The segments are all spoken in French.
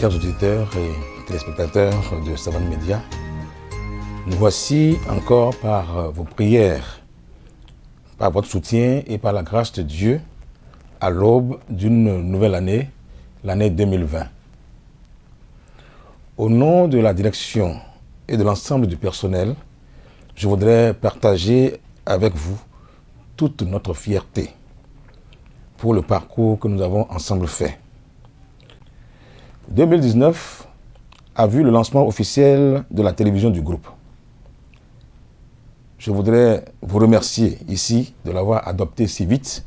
Chers auditeurs et téléspectateurs de Savane Média, nous voici encore par vos prières, par votre soutien et par la grâce de Dieu à l'aube d'une nouvelle année, l'année 2020. Au nom de la direction et de l'ensemble du personnel, je voudrais partager avec vous toute notre fierté pour le parcours que nous avons ensemble fait. 2019 a vu le lancement officiel de la télévision du groupe. Je voudrais vous remercier ici de l'avoir adopté si vite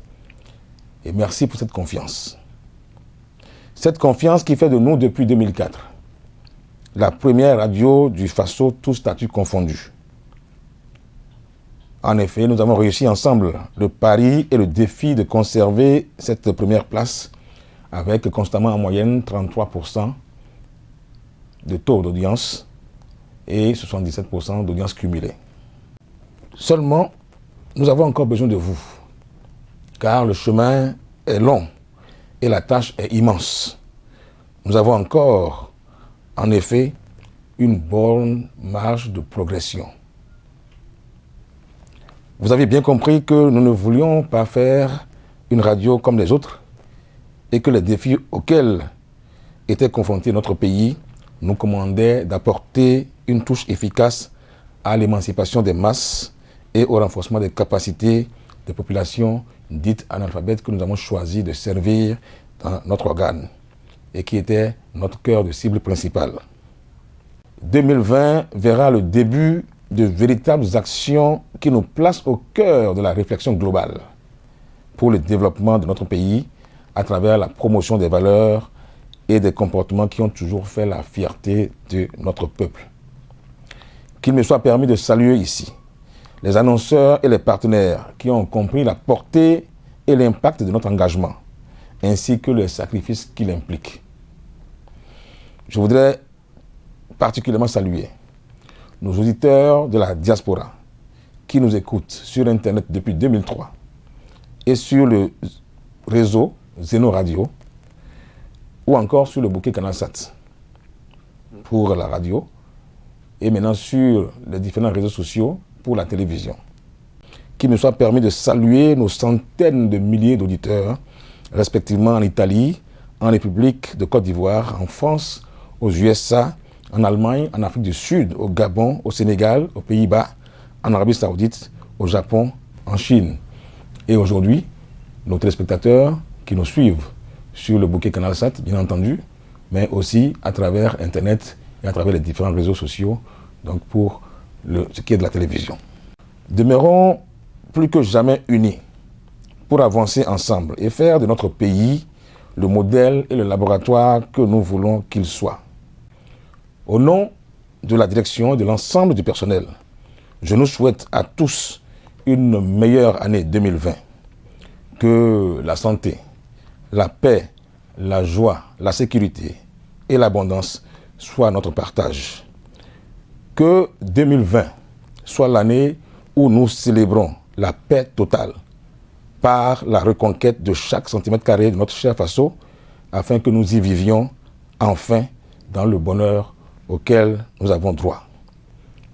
et merci pour cette confiance. Cette confiance qui fait de nous depuis 2004 la première radio du Faso, tous statuts confondus. En effet, nous avons réussi ensemble le pari et le défi de conserver cette première place avec constamment en moyenne 33% de taux d'audience et 77% d'audience cumulée. Seulement, nous avons encore besoin de vous, car le chemin est long et la tâche est immense. Nous avons encore, en effet, une bonne marge de progression. Vous avez bien compris que nous ne voulions pas faire une radio comme les autres et que les défis auxquels était confronté notre pays nous commandaient d'apporter une touche efficace à l'émancipation des masses et au renforcement des capacités des populations dites analphabètes que nous avons choisi de servir dans notre organe et qui était notre cœur de cible principal. 2020 verra le début de véritables actions qui nous placent au cœur de la réflexion globale pour le développement de notre pays à travers la promotion des valeurs et des comportements qui ont toujours fait la fierté de notre peuple. Qu'il me soit permis de saluer ici les annonceurs et les partenaires qui ont compris la portée et l'impact de notre engagement, ainsi que les sacrifices qu'il implique. Je voudrais particulièrement saluer nos auditeurs de la diaspora qui nous écoutent sur Internet depuis 2003 et sur le réseau Zeno Radio ou encore sur le bouquet CanalSat pour la radio et maintenant sur les différents réseaux sociaux pour la télévision. Qu'il me soit permis de saluer nos centaines de milliers d'auditeurs, respectivement en Italie, en République de Côte d'Ivoire, en France, aux USA, en Allemagne, en Afrique du Sud, au Gabon, au Sénégal, aux Pays-Bas, en Arabie Saoudite, au Japon, en Chine. Et aujourd'hui, nos téléspectateurs qui nous suivent sur le bouquet CanalSat, bien entendu, mais aussi à travers Internet et à travers les différents réseaux sociaux, donc pour ce qui est de la télévision. Demeurons plus que jamais unis pour avancer ensemble et faire de notre pays le modèle et le laboratoire que nous voulons qu'il soit. Au nom de la direction et de l'ensemble du personnel, je nous souhaite à tous une meilleure année 2020. Que la santé, la paix, la joie, la sécurité et l'abondance soient notre partage. Que 2020 soit l'année où nous célébrons la paix totale par la reconquête de chaque centimètre carré de notre cher Faso afin que nous y vivions enfin dans le bonheur auquel nous avons droit.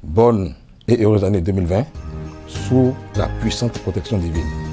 Bonne et heureuse année 2020 sous la puissante protection divine.